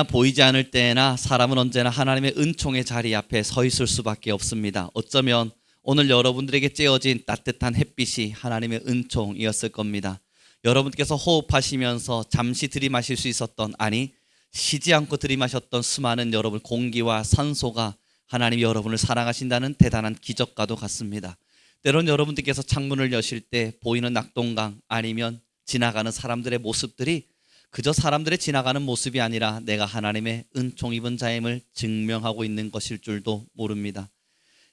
보이지 않을 때나 사람은 언제나 하나님의 은총의 자리 앞에 서 있을 수밖에 없습니다. 어쩌면 오늘 여러분들에게 쬐어진 따뜻한 햇빛이 하나님의 은총이었을 겁니다. 여러분께서 호흡하시면서 잠시 들이마실 수 있었던, 아니 쉬지 않고 들이마셨던 수많은 여러분 공기와 산소가 하나님이 여러분을 사랑하신다는 대단한 기적과도 같습니다. 때론 여러분들께서 창문을 여실 때 보이는 낙동강 아니면 지나가는 사람들의 모습들이 그저 사람들의 지나가는 모습이 아니라 내가 하나님의 은총 입은 자임을 증명하고 있는 것일 줄도 모릅니다.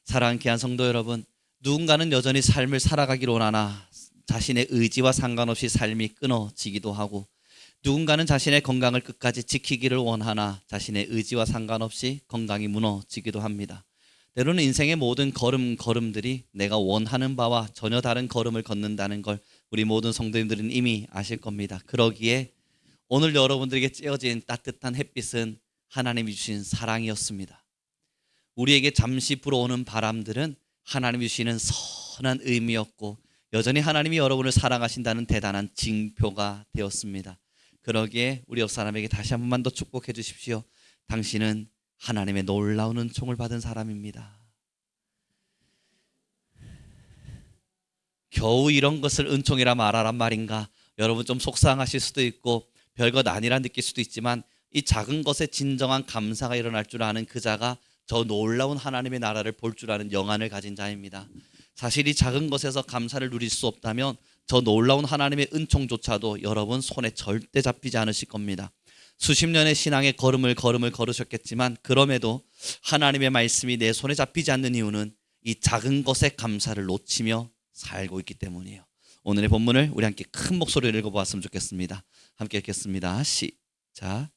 사랑하는 귀한 성도 여러분, 누군가는 여전히 삶을 살아가기로 원하나 자신의 의지와 상관없이 삶이 끊어지기도 하고, 누군가는 자신의 건강을 끝까지 지키기를 원하나 자신의 의지와 상관없이 건강이 무너지기도 합니다. 때로는 인생의 모든 걸음들이 내가 원하는 바와 전혀 다른 걸음을 걷는다는 걸 우리 모든 성도님들은 이미 아실 겁니다. 그러기에 오늘 여러분들에게 쬐어진 따뜻한 햇빛은 하나님이 주신 사랑이었습니다. 우리에게 잠시 불어오는 바람들은 하나님이 주시는 선한 의미였고, 여전히 하나님이 여러분을 사랑하신다는 대단한 징표가 되었습니다. 그러기에 우리 옆 사람에게 다시 한 번만 더 축복해 주십시오. 당신은 하나님의 놀라운 은총을 받은 사람입니다. 겨우 이런 것을 은총이라 말하란 말인가? 여러분 좀 속상하실 수도 있고 별것 아니라 느낄 수도 있지만, 이 작은 것에 진정한 감사가 일어날 줄 아는 그 자가 저 놀라운 하나님의 나라를 볼 줄 아는 영안을 가진 자입니다. 사실 이 작은 것에서 감사를 누릴 수 없다면 저 놀라운 하나님의 은총조차도 여러분 손에 절대 잡히지 않으실 겁니다. 수십 년의 신앙의 걸음을 걸으셨겠지만, 그럼에도 하나님의 말씀이 내 손에 잡히지 않는 이유는 이 작은 것의 감사를 놓치며 살고 있기 때문이에요. 오늘의 본문을 우리 함께 큰 목소리로 읽어보았으면 좋겠습니다. 함께 읽겠습니다. 시작.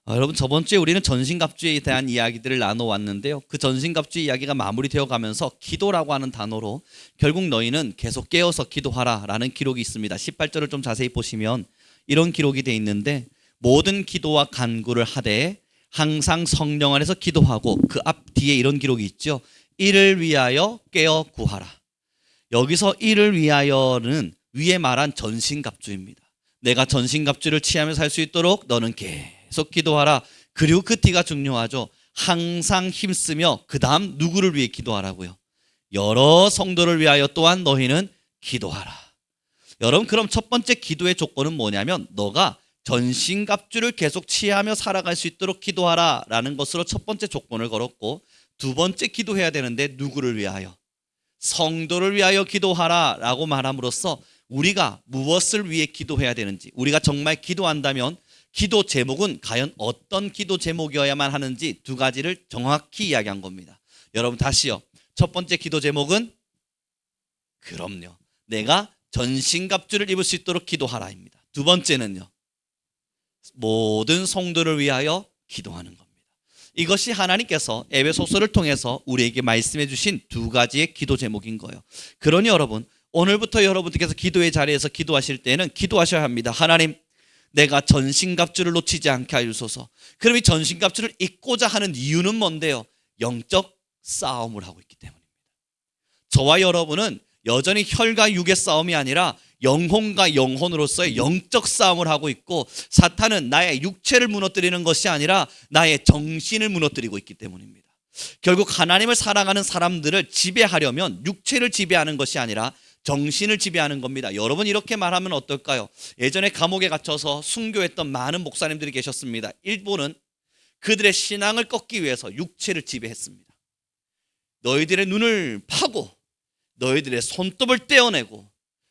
여러분, 저번 주에 우리는 전신갑주에 대한 이야기들을 나눠왔는데요, 그 전신갑주 이야기가 마무리되어 가면서 기도라고 하는 단어로 결국 너희는 계속 깨어서 기도하라 라는 기록이 있습니다. 18절을 좀 자세히 보시면 이런 기록이 되어 있는데, 모든 기도와 간구를 하되 항상 성령 안에서 기도하고, 그 앞 뒤에 이런 기록이 있죠. 이를 위하여 깨어 구하라. 여기서 이를 위하여는 위에 말한 전신갑주입니다. 내가 전신갑주를 취하며 살 수 있도록 너는 계속 기도하라. 그리고 그 뒤가 중요하죠. 항상 힘쓰며, 그 다음 누구를 위해 기도하라고요? 여러 성도를 위하여 또한 너희는 기도하라. 여러분, 그럼 첫 번째 기도의 조건은 뭐냐면, 너가 전신갑주를 계속 취하며 살아갈 수 있도록 기도하라 라는 것으로 첫 번째 조건을 걸었고, 두 번째 기도해야 되는데 누구를 위하여? 성도를 위하여 기도하라 라고 말함으로써 우리가 무엇을 위해 기도해야 되는지, 우리가 정말 기도한다면 기도 제목은 과연 어떤 기도 제목이어야만 하는지 두 가지를 정확히 이야기한 겁니다. 여러분 다시요. 첫 번째 기도 제목은 그럼요, 내가 전신갑주를 입을 수 있도록 기도하라입니다. 두 번째는요, 모든 성도를 위하여 기도하는 겁니다. 이것이 하나님께서 에베소서를 통해서 우리에게 말씀해 주신 두 가지의 기도 제목인 거예요. 그러니 여러분, 오늘부터 여러분들께서 기도의 자리에서 기도하실 때는 기도하셔야 합니다. 하나님, 내가 전신갑주를 놓치지 않게 하여주소서. 그럼 이 전신갑주를 입고자 하는 이유는 뭔데요? 영적 싸움을 하고 있기 때문입니다. 저와 여러분은 여전히 혈과 육의 싸움이 아니라 영혼과 영혼으로서의 영적 싸움을 하고 있고, 사탄은 나의 육체를 무너뜨리는 것이 아니라 나의 정신을 무너뜨리고 있기 때문입니다. 결국 하나님을 사랑하는 사람들을 지배하려면 육체를 지배하는 것이 아니라 정신을 지배하는 겁니다. 여러분, 이렇게 말하면 어떨까요? 예전에 감옥에 갇혀서 순교했던 많은 목사님들이 계셨습니다. 일본은 그들의 신앙을 꺾기 위해서 육체를 지배했습니다. 너희들의 눈을 파고, 너희들의 손톱을 떼어내고,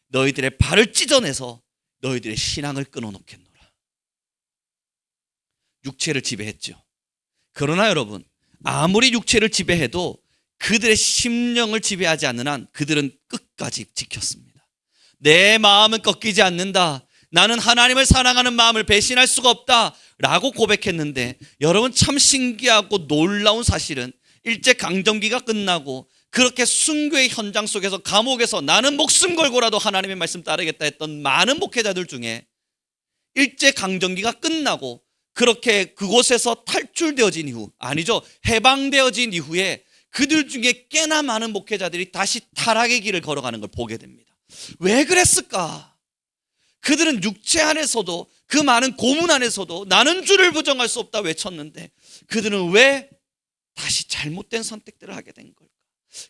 너희들의 발을 찢어내서 너희들의 신앙을 끊어놓겠노라. 육체를 지배했죠. 그러나 여러분, 아무리 육체를 지배해도 그들의 심령을 지배하지 않는 한 그들은 끝까지 지켰습니다. 내 마음은 꺾이지 않는다. 나는 하나님을 사랑하는 마음을 배신할 수가 없다 라고 고백했는데, 여러분 참 신기하고 놀라운 사실은 일제강점기가 끝나고 그렇게 순교의 현장 속에서 감옥에서 나는 목숨 걸고라도 하나님의 말씀 따르겠다 했던 많은 목회자들 중에 일제강점기가 끝나고 그렇게 그곳에서 탈출되어진 이후, 아니죠, 해방되어진 이후에 그들 중에 꽤나 많은 목회자들이 다시 타락의 길을 걸어가는 걸 보게 됩니다. 왜 그랬을까? 그들은 육체 안에서도, 그 많은 고문 안에서도 나는 주를 부정할 수 없다 외쳤는데 그들은 왜 다시 잘못된 선택들을 하게 된 걸까?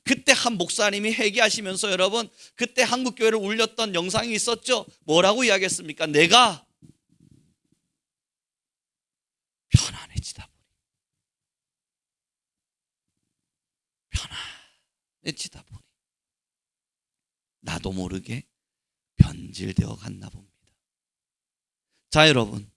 그때 한 목사님이 회개하시면서, 여러분, 그때 한국교회를 울렸던 영상이 있었죠. 뭐라고 이야기했습니까? 내가 편안해지다 보니 나도 모르게 변질되어 갔나 봅니다. 자, 여러분,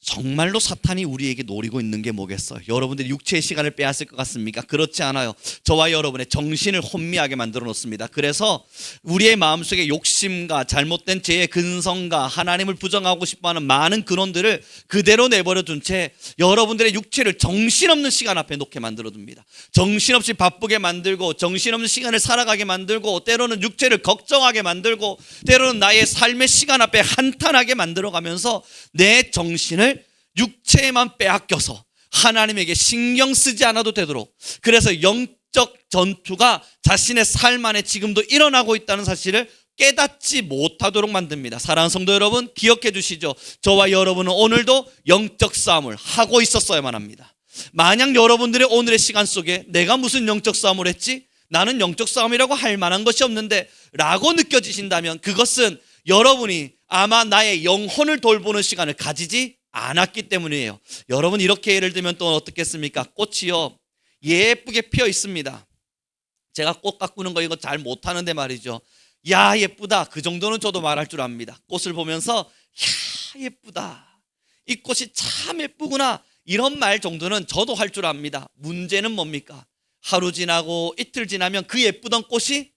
정말로 사탄이 우리에게 노리고 있는 게 뭐겠어요? 여러분들이 육체의 시간을 빼앗을 것 같습니까? 그렇지 않아요. 저와 여러분의 정신을 혼미하게 만들어 놓습니다. 그래서 우리의 마음속에 욕심과 잘못된 죄의 근성과 하나님을 부정하고 싶어하는 많은 근원들을 그대로 내버려 둔 채 여러분들의 육체를 정신없는 시간 앞에 놓게 만들어 둡니다. 정신없이 바쁘게 만들고, 정신없는 시간을 살아가게 만들고, 때로는 육체를 걱정하게 만들고, 때로는 나의 삶의 시간 앞에 한탄하게 만들어가면서 내 정신을 육체에만 빼앗겨서 하나님에게 신경 쓰지 않아도 되도록, 그래서 영적 전투가 자신의 삶 안에 지금도 일어나고 있다는 사실을 깨닫지 못하도록 만듭니다. 사랑하는 성도 여러분, 기억해 주시죠. 저와 여러분은 오늘도 영적 싸움을 하고 있었어야만 합니다. 만약 여러분들의 오늘의 시간 속에 내가 무슨 영적 싸움을 했지? 나는 영적 싸움이라고 할 만한 것이 없는데 라고 느껴지신다면 그것은 여러분이 아마 나의 영혼을 돌보는 시간을 가지지 않았기 때문이에요. 여러분, 이렇게 예를 들면 또 어떻겠습니까? 꽃이요, 예쁘게 피어 있습니다. 제가 꽃 가꾸는 거 이거 잘 못하는데 말이죠. 야, 예쁘다, 그 정도는 저도 말할 줄 압니다. 꽃을 보면서 야, 예쁘다, 이 꽃이 참 예쁘구나, 이런 말 정도는 저도 할 줄 압니다. 문제는 뭡니까? 하루 지나고 이틀 지나면 그 예쁘던 꽃이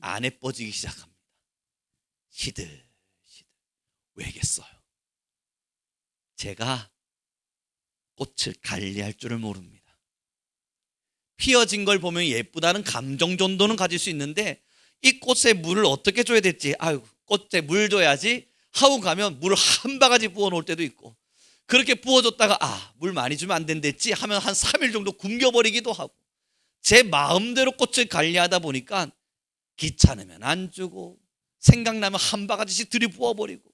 안 예뻐지기 시작합니다. 시들 왜겠어요? 제가 꽃을 관리할 줄을 모릅니다. 피어진 걸 보면 예쁘다는 감정 정도는 가질 수 있는데 이 꽃에 물을 어떻게 줘야 될지, 아유, 꽃에 물 줘야지 하고 가면 물을 한 바가지 부어 놓을 때도 있고, 그렇게 부어줬다가 물 많이 주면 안 된댔지 하면 한 3일 정도 굶겨버리기도 하고, 제 마음대로 꽃을 관리하다 보니까 귀찮으면 안 주고 생각나면 한 바가지씩 들이부어버리고,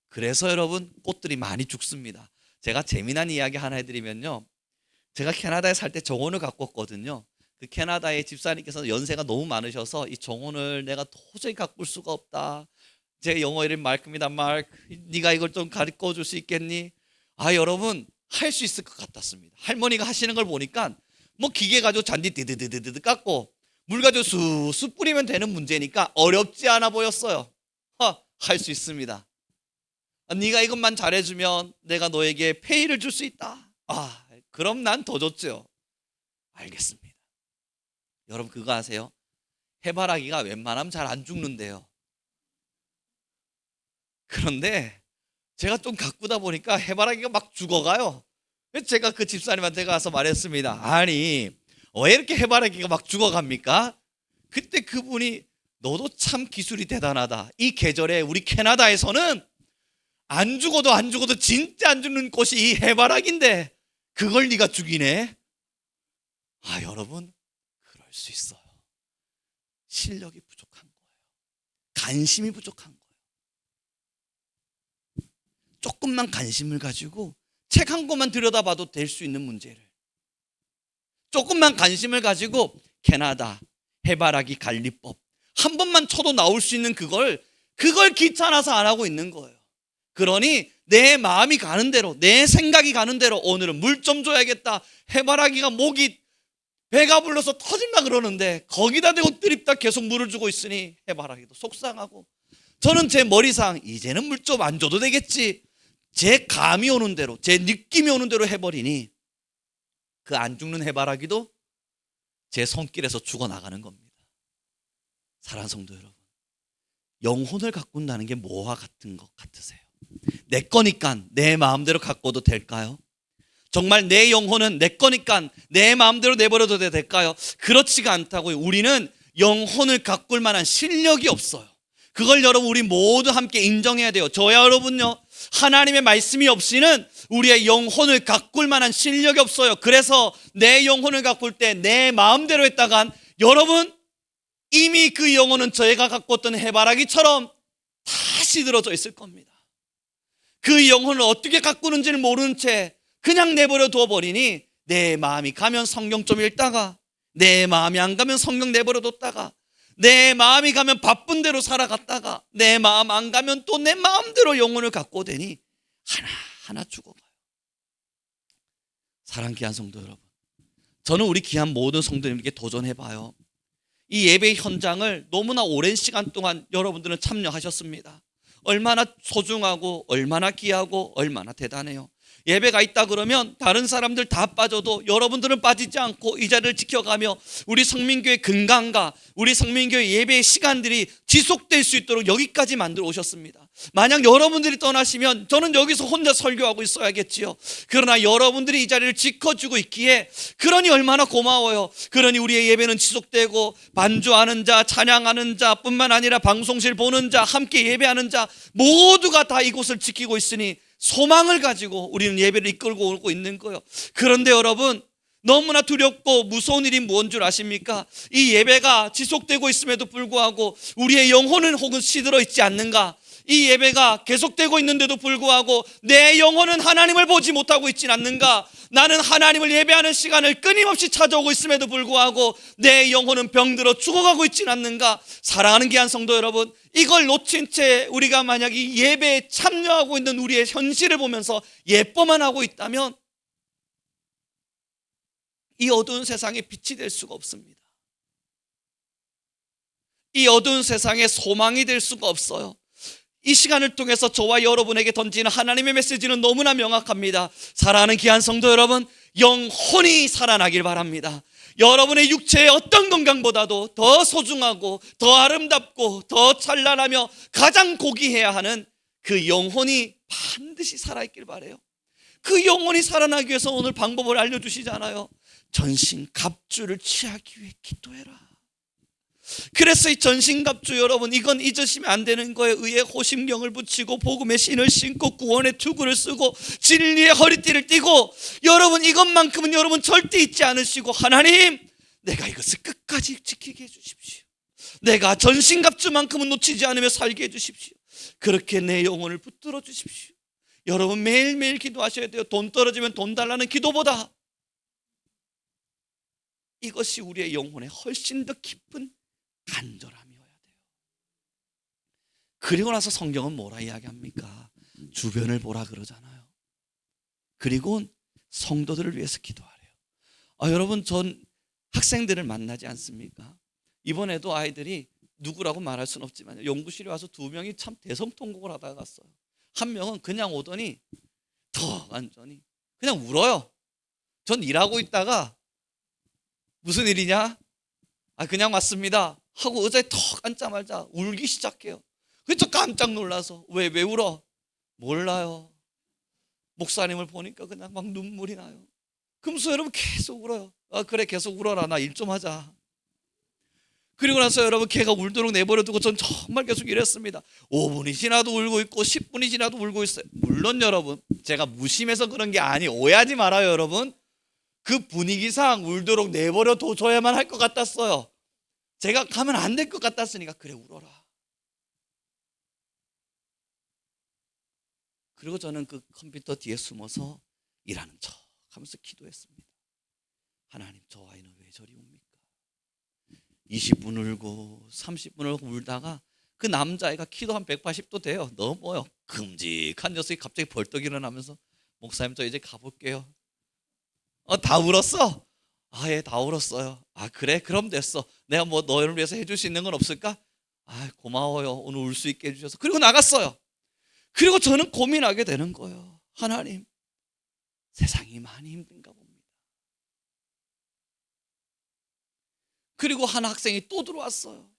그래서 여러분, 꽃들이 많이 죽습니다. 제가 재미난 이야기 하나 해드리면요, 제가 캐나다에 살 때 정원을 갖고 왔거든요. 그 캐나다의 집사님께서 연세가 너무 많으셔서 이 정원을 내가 도저히 가꿀 수가 없다, 제 영어 이름 마크입니다. 마크, 네가 이걸 좀 가르쳐 줄 수 있겠니? 여러분, 할 수 있을 것 같았습니다. 할머니가 하시는 걸 보니까 뭐 기계 가지고 잔디 드드드드드 깎고 물 가지고 쑥쑥 뿌리면 되는 문제니까 어렵지 않아 보였어요. 할 수 있습니다. 네가 이것만 잘해주면 내가 너에게 페이를 줄 수 있다. 그럼 난 더 좋죠. 알겠습니다. 여러분, 그거 아세요? 해바라기가 웬만하면 잘 안 죽는데요. 그런데 제가 좀 가꾸다 보니까 해바라기가 막 죽어가요. 제가 그 집사님한테 가서 말했습니다. 아니, 왜 이렇게 해바라기가 막 죽어갑니까? 그때 그분이 너도 참 기술이 대단하다. 이 계절에 우리 캐나다에서는 안 죽어도 진짜 안 죽는 꽃이 이 해바라기인데 그걸 네가 죽이네. 여러분, 그럴 수 있어요. 실력이 부족한 거예요. 관심이 부족한 거예요. 조금만 관심을 가지고 책 한 권만 들여다봐도 될 수 있는 문제를, 조금만 관심을 가지고 캐나다 해바라기 관리법 한 번만 쳐도 나올 수 있는 그걸 귀찮아서 안 하고 있는 거예요. 그러니 내 마음이 가는 대로, 내 생각이 가는 대로 오늘은 물 좀 줘야겠다. 해바라기가 목이 배가 불러서 터질라 그러는데 거기다 대고 드립다 계속 물을 주고 있으니 해바라기도 속상하고, 저는 제 머리상 이제는 물 좀 안 줘도 되겠지, 제 감이 오는 대로, 제 느낌이 오는 대로 해버리니 그 안 죽는 해바라기도 제 손길에서 죽어나가는 겁니다. 사랑하는 성도 여러분, 영혼을 가꾼다는 게 뭐와 같은 것 같으세요? 내 거니까 내 마음대로 가꿔도 될까요? 정말 내 영혼은 내 거니까 내 마음대로 내버려도 될까요? 그렇지가 않다고요. 우리는 영혼을 가꿀 만한 실력이 없어요. 그걸 여러분, 우리 모두 함께 인정해야 돼요. 저야 여러분요, 하나님의 말씀이 없이는 우리의 영혼을 가꿀 만한 실력이 없어요. 그래서 내 영혼을 가꿀 때 내 마음대로 했다간 여러분 이미 그 영혼은 저희가 갖고 있던 해바라기처럼 다 시들어져 있을 겁니다. 그 영혼을 어떻게 가꾸는지를 모르는 채 그냥 내버려 두어버리니 내 마음이 가면 성경 좀 읽다가, 내 마음이 안 가면 성경 내버려 뒀다가, 내 마음이 가면 바쁜 대로 살아갔다가, 내 마음 안 가면 또 내 마음대로 영혼을 갖고 되니 하나하나 죽어가요. 사랑 귀한 성도 여러분, 저는 우리 귀한 모든 성도님께 도전해봐요. 이 예배 현장을 너무나 오랜 시간 동안 여러분들은 참여하셨습니다. 얼마나 소중하고 얼마나 귀하고 얼마나 대단해요. 예배가 있다 그러면 다른 사람들 다 빠져도 여러분들은 빠지지 않고 이 자리를 지켜가며 우리 성민교회 근간과 우리 성민교회 예배의 시간들이 지속될 수 있도록 여기까지 만들어 오셨습니다. 만약 여러분들이 떠나시면 저는 여기서 혼자 설교하고 있어야겠지요. 그러나 여러분들이 이 자리를 지켜주고 있기에 그러니 얼마나 고마워요. 그러니 우리의 예배는 지속되고 반주하는 자, 찬양하는 자 뿐만 아니라 방송실 보는 자, 함께 예배하는 자 모두가 다 이곳을 지키고 있으니 소망을 가지고 우리는 예배를 이끌고 오고 있는 거예요. 그런데 여러분 너무나 두렵고 무서운 일이 무엇인 줄 아십니까? 이 예배가 지속되고 있음에도 불구하고 우리의 영혼은 혹은 시들어 있지 않는가? 이 예배가 계속되고 있는데도 불구하고 내 영혼은 하나님을 보지 못하고 있지 않는가? 나는 하나님을 예배하는 시간을 끊임없이 찾아오고 있음에도 불구하고 내 영혼은 병들어 죽어가고 있지 않는가? 사랑하는 귀한 성도 여러분, 이걸 놓친 채 우리가 만약 이 예배에 참여하고 있는 우리의 현실을 보면서 예뻐만 하고 있다면 이 어두운 세상에 빛이 될 수가 없습니다. 이 어두운 세상에 소망이 될 수가 없어요. 이 시간을 통해서 저와 여러분에게 던지는 하나님의 메시지는 너무나 명확합니다. 사랑하는 귀한 성도 여러분, 영혼이 살아나길 바랍니다. 여러분의 육체의 어떤 건강보다도 더 소중하고 더 아름답고 더 찬란하며 가장 고귀해야 하는 그 영혼이 반드시 살아있길 바라요. 그 영혼이 살아나기 위해서 오늘 방법을 알려주시잖아요. 전신갑주를 취하기 위해 기도해라. 그래서 이 전신갑주 여러분, 이건 잊으시면 안 되는 거예요. 의의 호심경을 붙이고 복음의 신을 신고 구원의 투구를 쓰고 진리의 허리띠를 띠고, 여러분 이것만큼은 여러분 절대 잊지 않으시고, 하나님 내가 이것을 끝까지 지키게 해주십시오. 내가 전신갑주만큼은 놓치지 않으며 살게 해주십시오. 그렇게 내 영혼을 붙들어 주십시오. 여러분 매일매일 기도하셔야 돼요. 돈 떨어지면 돈 달라는 기도보다 이것이 우리의 영혼에 훨씬 더 깊은 간절함이어야 돼요. 그리고 나서 성경은 뭐라 이야기합니까? 주변을 보라 그러잖아요. 그리고 성도들을 위해서 기도하래요. 여러분 전 학생들을 만나지 않습니까? 이번에도 아이들이 누구라고 말할 수는 없지만 연구실에 와서 2명이 참 대성통곡을 하다가 갔어요. 한 명은 그냥 오더니 더 완전히 그냥 울어요. 전 일하고 있다가 무슨 일이냐? 그냥 왔습니다 하고 의자에 턱 앉자마자 울기 시작해요. 그래서 깜짝 놀라서 왜 울어? 몰라요. 목사님을 보니까 그냥 막 눈물이 나요. 그러면서 여러분 계속 울어요. 그래 계속 울어라, 나 일 좀 하자. 그리고 나서 여러분 걔가 울도록 내버려두고 전 정말 계속 이랬습니다. 5분이 지나도 울고 있고 10분이 지나도 울고 있어요. 물론 여러분 제가 무심해서 그런 게 아니, 오해하지 말아요. 여러분 그 분위기상 울도록 내버려둬줘야만 할 것 같았어요. 제가 가면 안 될 것 같았으니까 그래 울어라. 그리고 저는 그 컴퓨터 뒤에 숨어서 일하는 척 하면서 기도했습니다. 하나님 저 아이는 왜 저리 웁니까? 20분 울고 30분 울고 울다가 그 남자애가 키도 한 180도 돼요. 너무 큼직한 녀석이 갑자기 벌떡 일어나면서 목사님 저 이제 가볼게요. 다 울었어? 예, 다 울었어요. 그래? 그럼 됐어. 내가 뭐 너를 위해서 해줄 수 있는 건 없을까? 고마워요. 오늘 울 수 있게 해주셔서. 그리고 나갔어요. 그리고 저는 고민하게 되는 거예요. 하나님, 세상이 많이 힘든가 봅니다. 그리고 한 학생이 또 들어왔어요.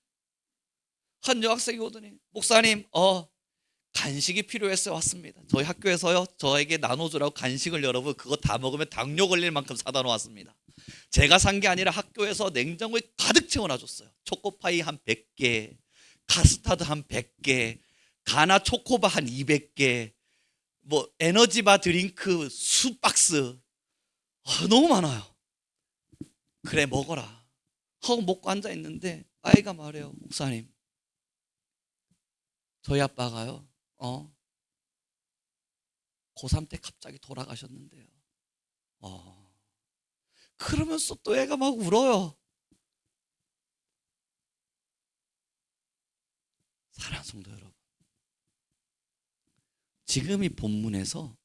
한 여학생이 오더니 목사님, 간식이 필요해서 왔습니다. 저희 학교에서요 저에게 나눠주라고 간식을 여러분 그거 다 먹으면 당뇨 걸릴 만큼 사다 놓았습니다. 제가 산 게 아니라 학교에서 냉장고에 가득 채워놔줬어요. 초코파이 한 100개, 카스타드 한 100개, 가나 초코바 한 200개, 뭐 에너지바 드링크 수박스 너무 많아요. 그래 먹어라 하고 먹고 앉아 있는데 아이가 말해요. 목사님, 저희 아빠가요 고3 때 갑자기 돌아가셨는데요. 그러면서 또 애가 막 울어요. 사랑하는 성도 여러분, 지금 이 본문에서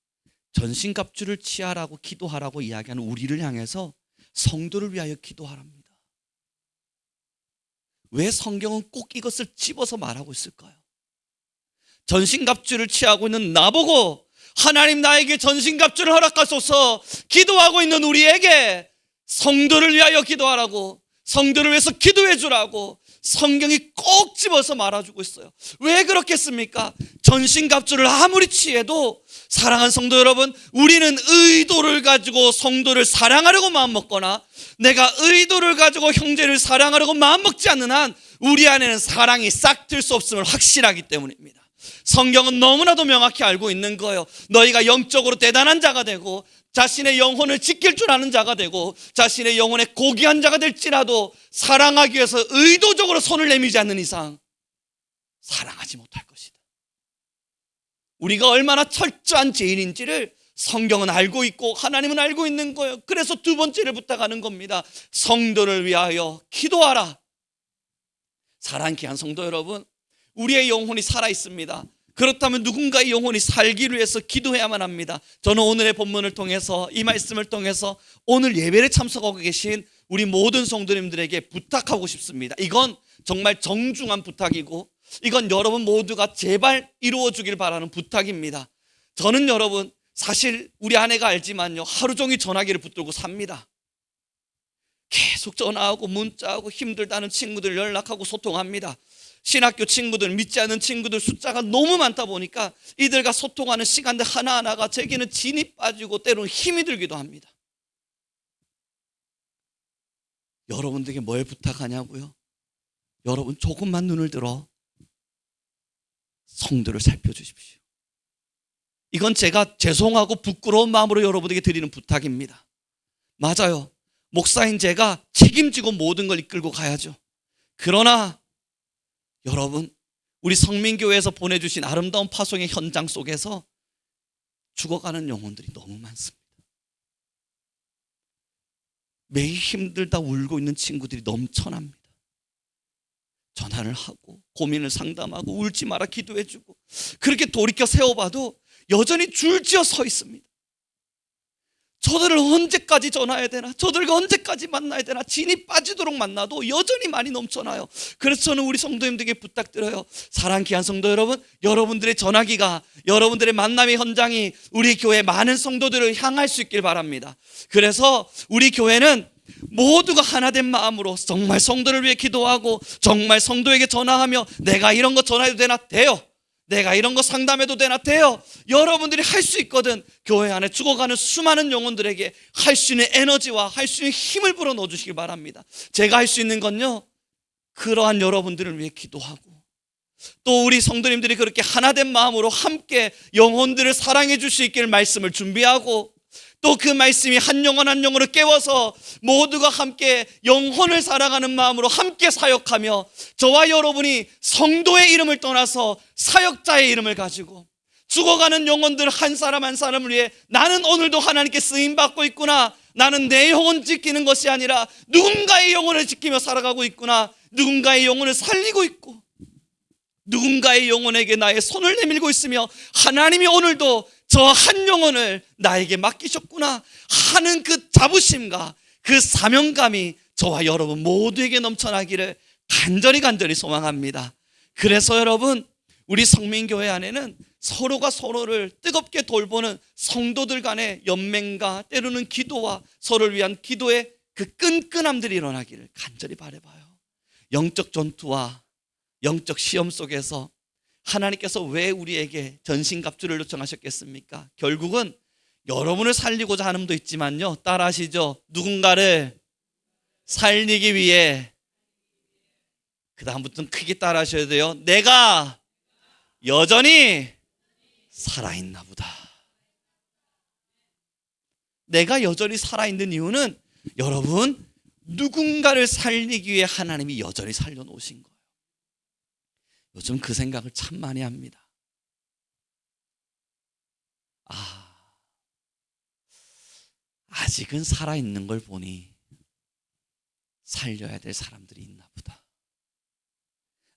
전신갑주를 취하라고 기도하라고 이야기하는 우리를 향해서 성도를 위하여 기도하랍니다. 왜 성경은 꼭 이것을 집어서 말하고 있을까요? 전신갑주를 취하고 있는 나보고 하나님 나에게 전신갑주를 허락하소서 기도하고 있는 우리에게 성도를 위하여 기도하라고, 성도를 위해서 기도해 주라고 성경이 꼭 집어서 말아주고 있어요. 왜 그렇겠습니까? 전신갑주를 아무리 취해도 사랑하는 성도 여러분, 우리는 의도를 가지고 성도를 사랑하려고 마음먹거나 내가 의도를 가지고 형제를 사랑하려고 마음먹지 않는 한 우리 안에는 사랑이 싹틀 수 없음을 확실하기 때문입니다. 성경은 너무나도 명확히 알고 있는 거예요. 너희가 영적으로 대단한 자가 되고 자신의 영혼을 지킬 줄 아는 자가 되고 자신의 영혼에 고귀한 자가 될지라도 사랑하기 위해서 의도적으로 손을 내밀지 않는 이상 사랑하지 못할 것이다. 우리가 얼마나 철저한 죄인인지를 성경은 알고 있고 하나님은 알고 있는 거예요. 그래서 두 번째를 부탁하는 겁니다. 성도를 위하여 기도하라. 사랑하는 귀한 성도 여러분, 우리의 영혼이 살아있습니다. 그렇다면 누군가의 영혼이 살기를 위해서 기도해야만 합니다. 저는 오늘의 본문을 통해서, 이 말씀을 통해서 오늘 예배를 참석하고 계신 우리 모든 성도님들에게 부탁하고 싶습니다. 이건 정말 정중한 부탁이고 이건 여러분 모두가 제발 이루어주길 바라는 부탁입니다. 저는 여러분 사실 우리 아내가 알지만요, 하루 종일 전화기를 붙들고 삽니다. 계속 전화하고 문자하고 힘들다는 친구들 연락하고 소통합니다. 신학교 친구들, 믿지 않는 친구들 숫자가 너무 많다 보니까 이들과 소통하는 시간들 하나하나가 제게는 진이 빠지고 때로는 힘이 들기도 합니다. 여러분들에게 뭘 부탁하냐고요? 여러분 조금만 눈을 들어 성도를 살펴주십시오. 이건 제가 죄송하고 부끄러운 마음으로 여러분에게 드리는 부탁입니다. 맞아요. 목사인 제가 책임지고 모든 걸 이끌고 가야죠. 그러나 여러분, 우리 성민교회에서 보내주신 아름다운 파송의 현장 속에서 죽어가는 영혼들이 너무 많습니다. 매일 힘들다 울고 있는 친구들이 넘쳐납니다. 전화를 하고 고민을 상담하고 울지 마라 기도해주고 그렇게 돌이켜 세워봐도 여전히 줄지어 서 있습니다. 저들을 언제까지 전화해야 되나? 저들과 언제까지 만나야 되나? 진이 빠지도록 만나도 여전히 많이 넘쳐나요. 그래서 저는 우리 성도님들에게 부탁드려요. 사랑하는 귀한 성도 여러분, 여러분들의 전화기가, 여러분들의 만남의 현장이 우리 교회 많은 성도들을 향할 수 있길 바랍니다. 그래서 우리 교회는 모두가 하나된 마음으로 정말 성도를 위해 기도하고 정말 성도에게 전화하며 내가 이런 거 전화해도 되나? 돼요. 내가 이런 거 상담해도 되나? 돼요. 여러분들이 할 수 있거든. 교회 안에 죽어가는 수많은 영혼들에게 할 수 있는 에너지와 할 수 있는 힘을 불어넣어 주시길 바랍니다. 제가 할 수 있는 건요, 그러한 여러분들을 위해 기도하고 또 우리 성도님들이 그렇게 하나된 마음으로 함께 영혼들을 사랑해 줄 수 있길 말씀을 준비하고 또 그 말씀이 한 영혼 한 영혼을 깨워서 모두가 함께 영혼을 사랑하는 마음으로 함께 사역하며 저와 여러분이 성도의 이름을 떠나서 사역자의 이름을 가지고 죽어가는 영혼들 한 사람 한 사람을 위해 나는 오늘도 하나님께 쓰임받고 있구나, 나는 내 영혼 지키는 것이 아니라 누군가의 영혼을 지키며 살아가고 있구나, 누군가의 영혼을 살리고 있고 누군가의 영혼에게 나의 손을 내밀고 있으며 하나님이 오늘도 저 한 영혼을 나에게 맡기셨구나 하는 그 자부심과 그 사명감이 저와 여러분 모두에게 넘쳐나기를 간절히 소망합니다. 그래서 여러분, 우리 성민교회 안에는 서로가 서로를 뜨겁게 돌보는 성도들 간의 연맹과 때로는 기도와 서로를 위한 기도의 그 끈끈함들이 일어나기를 간절히 바라봐요. 영적 전투와 영적 시험 속에서 하나님께서 왜 우리에게 전신갑주를 요청하셨겠습니까? 결국은 여러분을 살리고자 하는 도 있지만요, 따라하시죠. 누군가를 살리기 위해, 그 다음부터는 크게 따라하셔야 돼요. 내가 여전히 살아있나 보다. 내가 여전히 살아있는 이유는 여러분, 누군가를 살리기 위해 하나님이 여전히 살려놓으신 거예요. 요즘 그 생각을 참 많이 합니다. 아직은 살아있는 걸 보니 살려야 될 사람들이 있나 보다.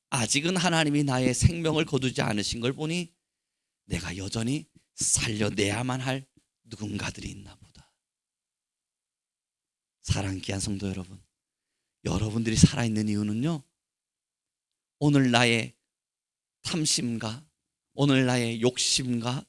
아직은 하나님이 나의 생명을 거두지 않으신 걸 보니 내가 여전히 살려내야만 할 누군가들이 있나 보다. 사랑하는 귀한 성도 여러분, 여러분들이 살아있는 이유는요, 오늘 나의 탐심과 오늘 나의 욕심과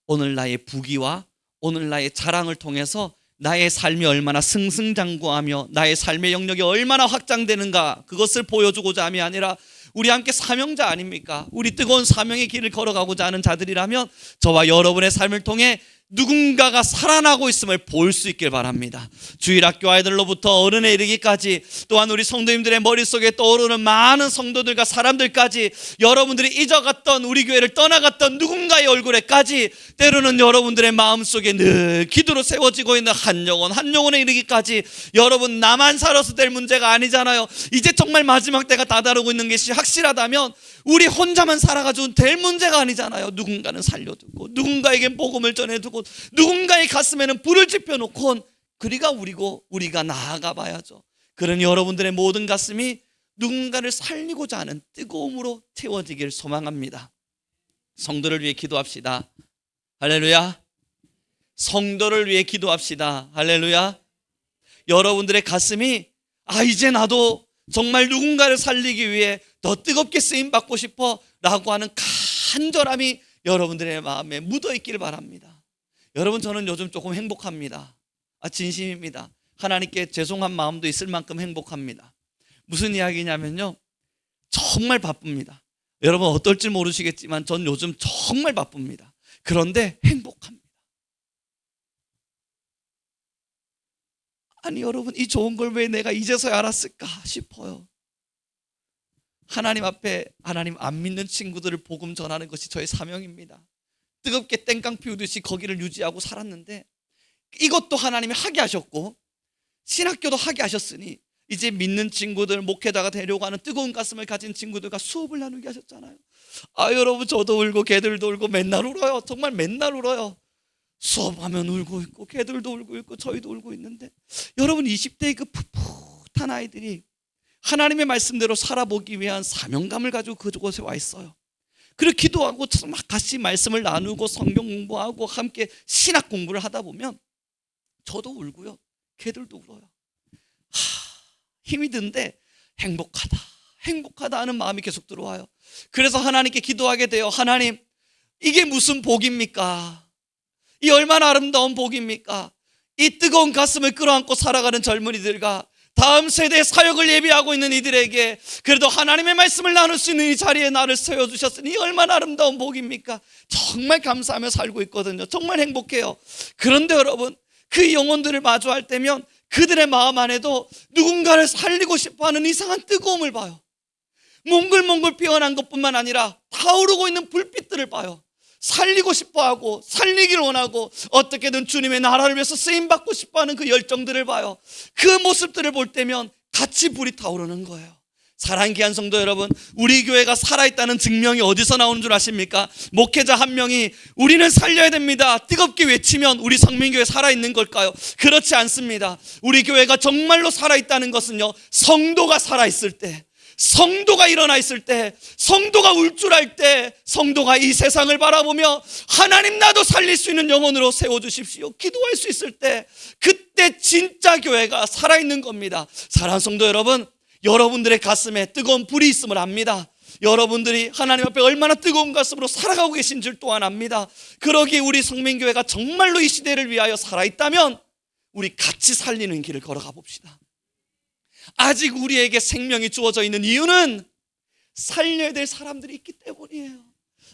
오늘 나의 부귀와 오늘 나의 자랑을 통해서 나의 삶이 얼마나 승승장구하며 나의 삶의 영역이 얼마나 확장되는가, 그것을 보여주고자 함이 아니라 우리 함께 사명자 아닙니까? 우리 뜨거운 사명의 길을 걸어가고자 하는 자들이라면 저와 여러분의 삶을 통해 누군가가 살아나고 있음을 볼 수 있길 바랍니다. 주일학교 아이들로부터 어른에 이르기까지, 또한 우리 성도님들의 머릿속에 떠오르는 많은 성도들과 사람들까지, 여러분들이 잊어갔던, 우리 교회를 떠나갔던 누군가의 얼굴에까지, 때로는 여러분들의 마음속에 늘 기도로 세워지고 있는 한 영혼에 이르기까지, 여러분, 나만 살아서 될 문제가 아니잖아요. 이제 정말 마지막 때가 다다르고 있는 것이 확실하다면 우리 혼자만 살아가지고 될 문제가 아니잖아요. 누군가는 살려두고, 누군가에게 복음을 전해두고, 누군가의 가슴에는 불을 지펴놓고 우리가 나아가 봐야죠. 그런 여러분들의 모든 가슴이 누군가를 살리고자 하는 뜨거움으로 채워지길 소망합니다. 성도를 위해 기도합시다. 할렐루야. 성도를 위해 기도합시다. 할렐루야. 여러분들의 가슴이 이제 나도 정말 누군가를 살리기 위해 더 뜨겁게 쓰임받고 싶어 라고 하는 간절함이 여러분들의 마음에 묻어있기를 바랍니다. 여러분, 저는 요즘 조금 행복합니다. 진심입니다. 하나님께 죄송한 마음도 있을 만큼 행복합니다. 무슨 이야기냐면요, 정말 바쁩니다. 여러분 어떨지 모르시겠지만 전 요즘 정말 바쁩니다. 그런데 행복합니다. 아니 여러분, 이 좋은 걸 왜 내가 이제서야 알았을까 싶어요. 하나님 앞에 하나님 안 믿는 친구들을 복음 전하는 것이 저의 사명입니다. 뜨겁게 땡깡 피우듯이 거기를 유지하고 살았는데, 이것도 하나님이 하게 하셨고 신학교도 하게 하셨으니 이제 믿는 친구들, 목회자가 되려고 하는 뜨거운 가슴을 가진 친구들과 수업을 나누게 하셨잖아요. 여러분, 저도 울고 걔들도 울고 맨날 울어요. 정말 맨날 울어요. 수업하면 울고 있고 걔들도 울고 있고 저희도 울고 있는데, 여러분 20대의 그 풋풋한 아이들이 하나님의 말씀대로 살아보기 위한 사명감을 가지고 그곳에 와 있어요. 그리고 기도하고 막 같이 말씀을 나누고 성경 공부하고 함께 신학 공부를 하다 보면 저도 울고요, 걔들도 울어요. 힘이 드는데 행복하다 하는 마음이 계속 들어와요. 그래서 하나님께 기도하게 돼요. 하나님, 이게 무슨 복입니까? 이 얼마나 아름다운 복입니까? 이 뜨거운 가슴을 끌어안고 살아가는 젊은이들과 다음 세대의 사역을 예비하고 있는 이들에게 그래도 하나님의 말씀을 나눌 수 있는 이 자리에 나를 세워주셨으니 얼마나 아름다운 복입니까? 정말 감사하며 살고 있거든요. 정말 행복해요. 그런데 여러분, 그 영혼들을 마주할 때면 그들의 마음 안에도 누군가를 살리고 싶어하는 이상한 뜨거움을 봐요. 몽글몽글 피어난 것뿐만 아니라 타오르고 있는 불빛들을 봐요. 살리고 싶어하고 살리기를 원하고 어떻게든 주님의 나라를 위해서 쓰임받고 싶어하는 그 열정들을 봐요. 그 모습들을 볼 때면 같이 불이 타오르는 거예요. 사랑하는 귀한 성도 여러분, 우리 교회가 살아있다는 증명이 어디서 나오는 줄 아십니까? 목회자 한 명이 우리는 살려야 됩니다 뜨겁게 외치면 우리 성민교회 살아있는 걸까요? 그렇지 않습니다. 우리 교회가 정말로 살아있다는 것은요, 성도가 살아있을 때, 성도가 일어나 있을 때, 성도가 울줄할 때, 성도가 이 세상을 바라보며 하나님, 나도 살릴 수 있는 영혼으로 세워주십시오 기도할 수 있을 때, 그때 진짜 교회가 살아있는 겁니다. 사랑하는 성도 여러분, 여러분들의 가슴에 뜨거운 불이 있음을 압니다. 여러분들이 하나님 앞에 얼마나 뜨거운 가슴으로 살아가고 계신 줄 또한 압니다. 그러기에 우리 성민교회가 정말로 이 시대를 위하여 살아있다면 우리 같이 살리는 길을 걸어가 봅시다. 아직 우리에게 생명이 주어져 있는 이유는 살려야 될 사람들이 있기 때문이에요.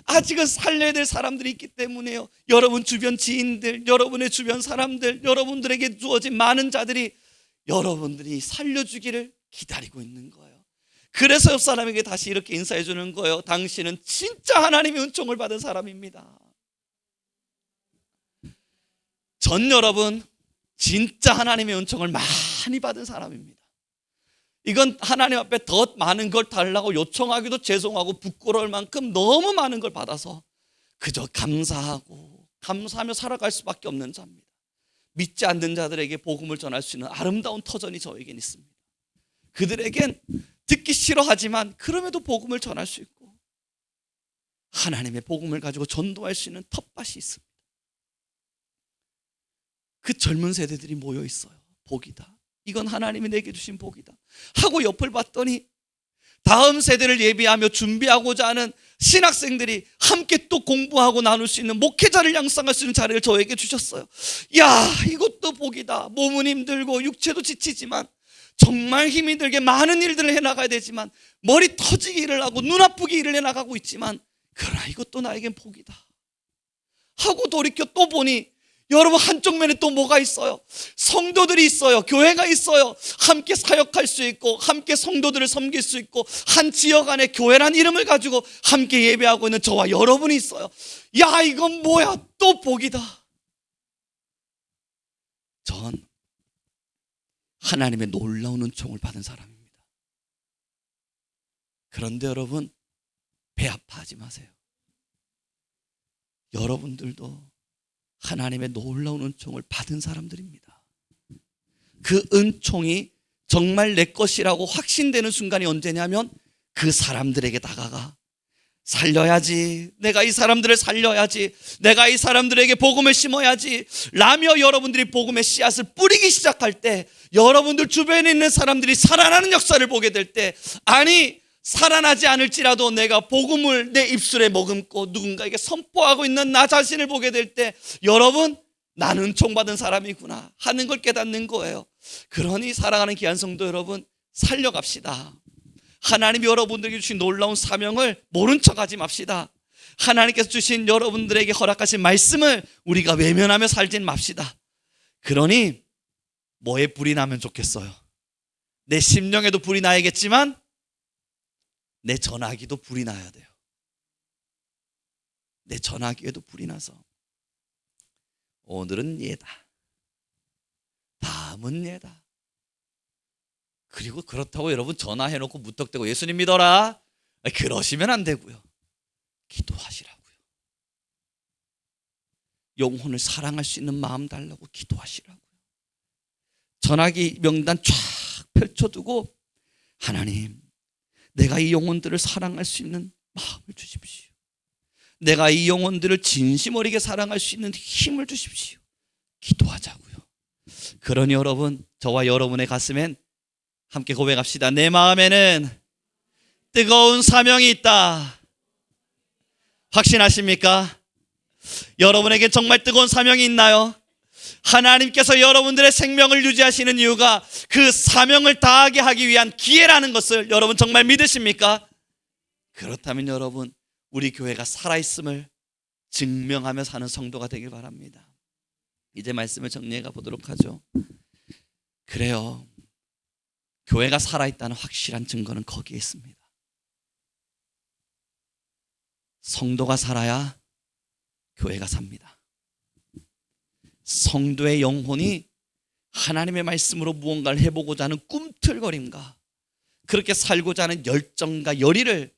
아직은 살려야 될 사람들이 있기 때문이에요. 여러분 주변 지인들, 여러분의 주변 사람들, 여러분들에게 주어진 많은 자들이 여러분들이 살려주기를 기다리고 있는 거예요. 그래서 옆 사람에게 다시 이렇게 인사해 주는 거예요. 당신은 진짜 하나님의 은총을 받은 사람입니다. 전 여러분, 진짜 하나님의 은총을 많이 받은 사람입니다. 이건 하나님 앞에 더 많은 걸 달라고 요청하기도 죄송하고 부끄러울 만큼 너무 많은 걸 받아서 그저 감사하며 살아갈 수밖에 없는 자입니다. 믿지 않는 자들에게 복음을 전할 수 있는 아름다운 터전이 저에겐 있습니다. 그들에겐 듣기 싫어하지만 그럼에도 복음을 전할 수 있고 하나님의 복음을 가지고 전도할 수 있는 텃밭이 있습니다. 그 젊은 세대들이 모여 있어요. 복이다. 이건 하나님이 내게 주신 복이다 하고 옆을 봤더니 다음 세대를 예비하며 준비하고자 하는 신학생들이 함께 또 공부하고 나눌 수 있는 목회자를 양성할 수 있는 자리를 저에게 주셨어요. 야, 이것도 복이다. 몸은 힘들고 육체도 지치지만 정말 힘이 들게 많은 일들을 해나가야 되지만 머리 터지게 일을 하고 눈 아프게 일을 해나가고 있지만 그러나 이것도 나에겐 복이다 하고 돌이켜 또 보니 여러분 한쪽 면에 또 뭐가 있어요? 성도들이 있어요. 교회가 있어요. 함께 사역할 수 있고 함께 성도들을 섬길 수 있고 한 지역 안에 교회란 이름을 가지고 함께 예배하고 있는 저와 여러분이 있어요. 야, 이건 뭐야? 또 복이다. 전 하나님의 놀라운 은총을 받은 사람입니다. 그런데 여러분 배 아파하지 마세요. 여러분들도 하나님의 놀라운 은총을 받은 사람들입니다. 그 은총이 정말 내 것이라고 확신되는 순간이 언제냐면 그 사람들에게 다가가 살려야지, 내가 이 사람들을 살려야지, 내가 이 사람들에게 복음을 심어야지 라며 여러분들이 복음의 씨앗을 뿌리기 시작할 때 여러분들 주변에 있는 사람들이 살아나는 역사를 보게 될 때, 아니 살아나지 않을지라도 내가 복음을 내 입술에 머금고 누군가에게 선포하고 있는 나 자신을 보게 될 때 여러분, 나는 은총받은 사람이구나 하는 걸 깨닫는 거예요. 그러니 사랑하는 귀한 성도 여러분, 살려갑시다. 하나님이 여러분들에게 주신 놀라운 사명을 모른 척하지 맙시다. 하나님께서 주신 여러분들에게 허락하신 말씀을 우리가 외면하며 살진 맙시다. 그러니 뭐에 불이 나면 좋겠어요? 내 심령에도 불이 나야겠지만 내 전화기도 불이 나야 돼요. 내 전화기에도 불이 나서 오늘은 얘다, 다음은 얘다. 그리고 그렇다고 여러분 전화해놓고 무턱대고 예수님 믿어라 그러시면 안 되고요. 기도하시라고요. 영혼을 사랑할 수 있는 마음 달라고 기도하시라고요. 전화기 명단 쫙 펼쳐두고 하나님, 내가 이 영혼들을 사랑할 수 있는 마음을 주십시오. 내가 이 영혼들을 진심 어리게 사랑할 수 있는 힘을 주십시오. 기도하자고요. 그러니 여러분, 저와 여러분의 가슴엔 함께 고백합시다. 내 마음에는 뜨거운 사명이 있다. 확신하십니까? 여러분에게 정말 뜨거운 사명이 있나요? 하나님께서 여러분들의 생명을 유지하시는 이유가 그 사명을 다하게 하기 위한 기회라는 것을 여러분 정말 믿으십니까? 그렇다면 여러분, 우리 교회가 살아있음을 증명하며 사는 성도가 되길 바랍니다. 이제 말씀을 정리해 가보도록 하죠. 그래요, 교회가 살아있다는 확실한 증거는 거기에 있습니다. 성도가 살아야 교회가 삽니다. 성도의 영혼이 하나님의 말씀으로 무언가를 해보고자 하는 꿈틀거림과 그렇게 살고자 하는 열정과 열의를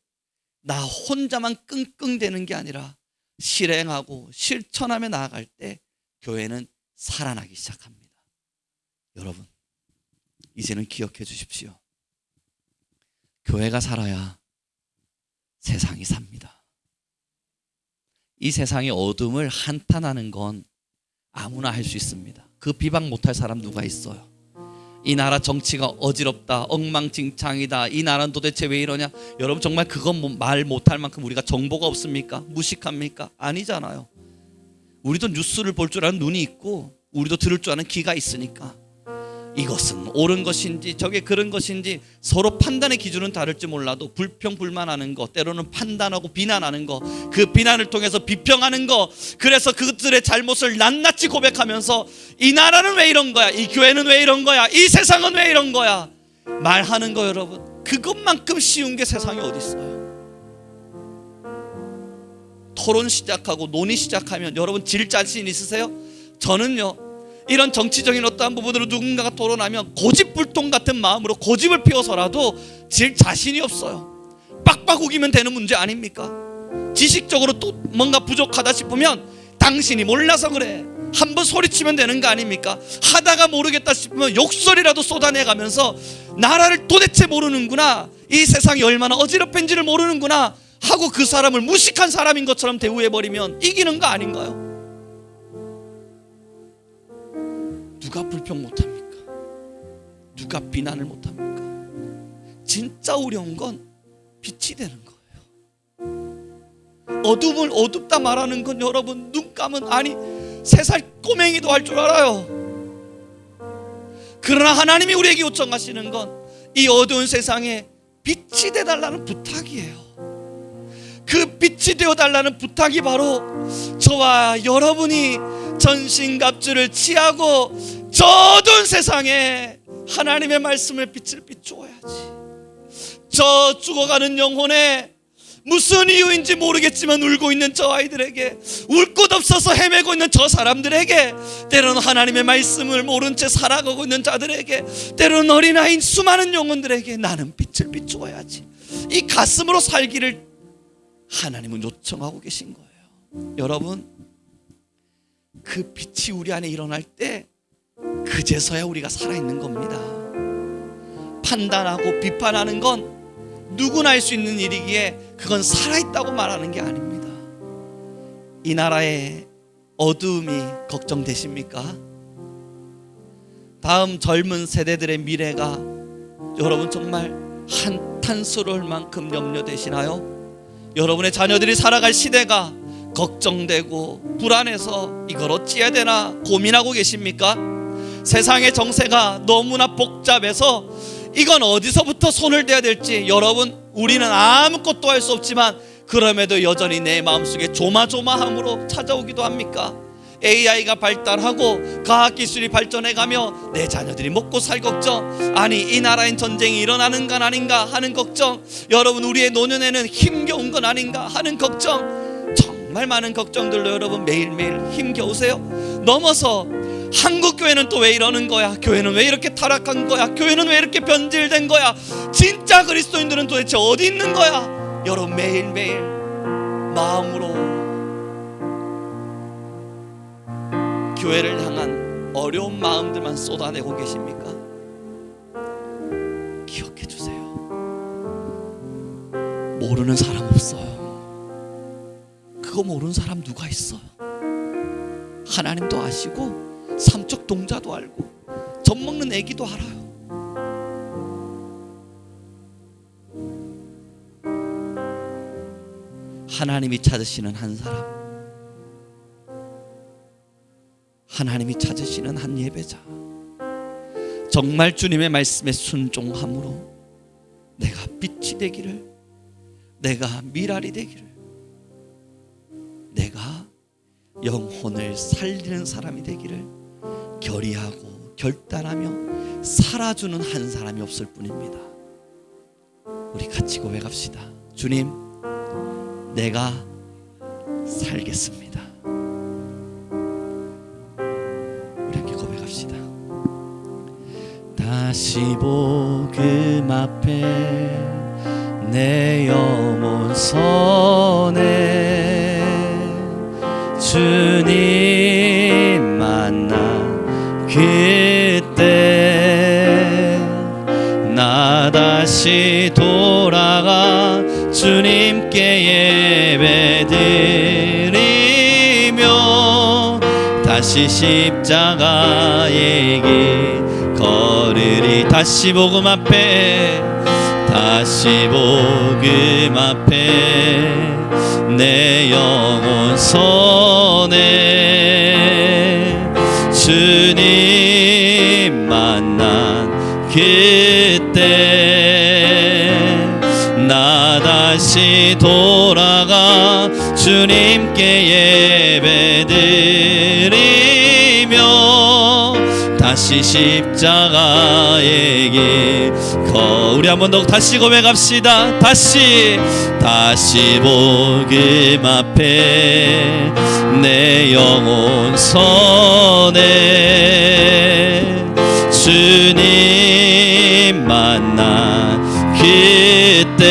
나 혼자만 끙끙대는 게 아니라 실행하고 실천하며 나아갈 때 교회는 살아나기 시작합니다. 여러분, 이제는 기억해 주십시오. 교회가 살아야 세상이 삽니다. 이 세상의 어둠을 한탄하는 건 아무나 할 수 있습니다. 그 비방 못할 사람 누가 있어요? 이 나라 정치가 어지럽다, 엉망진창이다, 이 나라는 도대체 왜 이러냐. 여러분 정말 그건 말 못할 만큼 우리가 정보가 없습니까? 무식합니까? 아니잖아요. 우리도 뉴스를 볼 줄 아는 눈이 있고 우리도 들을 줄 아는 귀가 있으니까 이것은 옳은 것인지 저게 그런 것인지 서로 판단의 기준은 다를지 몰라도 불평불만하는 거, 때로는 판단하고 비난하는 거, 그 비난을 통해서 비평하는 거, 그래서 그들의 잘못을 낱낱이 고백하면서 이 나라는 왜 이런 거야, 이 교회는 왜 이런 거야, 이 세상은 왜 이런 거야 말하는 거, 여러분 그것만큼 쉬운 게 세상에 어디 있어요? 토론 시작하고 논의 시작하면 여러분 질 자신 있으세요? 저는요, 이런 정치적인 어떠한 부분으로 누군가가 토론하면 고집불통 같은 마음으로 고집을 피워서라도 질 자신이 없어요. 빡빡 우기면 되는 문제 아닙니까? 지식적으로 또 뭔가 부족하다 싶으면 당신이 몰라서 그래, 한번 소리치면 되는 거 아닙니까? 하다가 모르겠다 싶으면 욕설이라도 쏟아내가면서 나라를 도대체 모르는구나, 이 세상이 얼마나 어지럽힌지를 모르는구나 하고 그 사람을 무식한 사람인 것처럼 대우해버리면 이기는 거 아닌가요? 누가 불평 못합니까? 누가 비난을 못합니까? 진짜 어려운 건 빛이 되는 거예요. 어둠을 어둡다 말하는 건 여러분, 눈 감은, 아니 3살 꼬맹이도 할 줄 알아요. 그러나 하나님이 우리에게 요청하시는 건 이 어두운 세상에 빛이 되달라는 부탁이에요. 그 빛이 되어달라는 부탁이 바로 저와 여러분이 전신갑주를 취하고 저 어두운 세상에 하나님의 말씀의 빛을 비추어야지. 저 죽어가는 영혼에 무슨 이유인지 모르겠지만 울고 있는 저 아이들에게, 울 곳 없어서 헤매고 있는 저 사람들에게, 때로는 하나님의 말씀을 모른 채 살아가고 있는 자들에게, 때로는 어린아이인 수많은 영혼들에게 나는 빛을 비추어야지, 이 가슴으로 살기를 하나님은 요청하고 계신 거예요. 여러분, 그 빛이 우리 안에 일어날 때 그제서야 우리가 살아있는 겁니다. 판단하고 비판하는 건 누구나 할 수 있는 일이기에 그건 살아있다고 말하는 게 아닙니다. 이 나라의 어두움이 걱정되십니까? 다음 젊은 세대들의 미래가 여러분 정말 한탄스러울 만큼 염려되시나요? 여러분의 자녀들이 살아갈 시대가 걱정되고 불안해서 이걸 어찌해야 되나 고민하고 계십니까? 세상의 정세가 너무나 복잡해서 이건 어디서부터 손을 대야 될지, 여러분, 우리는 아무것도 할 수 없지만 그럼에도 여전히 내 마음속에 조마조마함으로 찾아오기도 합니까? AI가 발달하고 과학기술이 발전해가며 내 자녀들이 먹고 살 걱정, 아니 이 나라엔 전쟁이 일어나는 건 아닌가 하는 걱정, 여러분 우리의 노년에는 힘겨운 건 아닌가 하는 걱정, 정말 많은 걱정들로 여러분 매일매일 힘겨우세요? 넘어서 한국 교회는 또 왜 이러는 거야? 교회는 왜 이렇게 타락한 거야? 교회는 왜 이렇게 변질된 거야? 진짜 그리스도인들은 도대체 어디 있는 거야? 여러분 매일매일 마음으로 교회를 향한 어려운 마음들만 쏟아내고 계십니까? 기억해 주세요. 모르는 사람 없어요. 그거 모르는 사람 누가 있어요? 하나님도 아시고 삼척 동자도 알고 젖 먹는 애기도 알아요. 하나님이 찾으시는 한 사람, 하나님이 찾으시는 한 예배자, 정말 주님의 말씀에 순종함으로 내가 빛이 되기를, 내가 미랄이 되기를, 내가 영혼을 살리는 사람이 되기를 결의하고 결단하며 살아주는 한 사람이 없을 뿐입니다. 우리 같이 고백합시다. 주님, 내가 살겠습니다. 우리 함께 고백합시다. 다시 복음 앞에 내 영혼 선에 주님 만나 그때 나 다시 돌아가 주님께 예배드리며 다시 십자가의 길 걸으리. 다시 복음 앞에, 다시 복음 앞에 내 영혼 선에 주님 만난 그때 나 다시 돌아가 주님께 예배드리며 다시 다시 십자가의 길 우리 한 번 더 다시 고백합시다. 다시 복음 앞에 내 영혼 선해 주님 만나 그때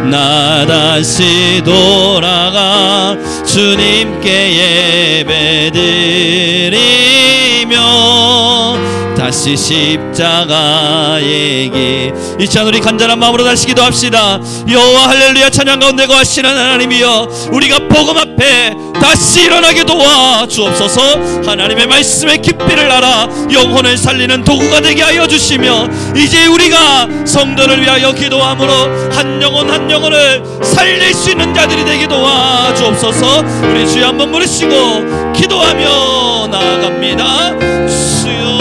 나 다시 돌아가 주님께 예배드리며 다시 십자가의 길 이 시간 우리 간절한 마음으로 다시 기도합시다. 여호와 할렐루야 찬양 가운데 거하시는 하나님이여 우리가 복음 앞에 다시 일어나게 도와 주옵소서. 하나님의 말씀의 깊이를 알아 영혼을 살리는 도구가 되게 하여 주시며 이제 우리가 성도를 위하여 기도함으로 한 영혼 한 영혼을 살릴 수 있는 자들이 되게 도와 주옵소서. 우리 주여 한번 부르시고 기도하며 나아갑니다. 주여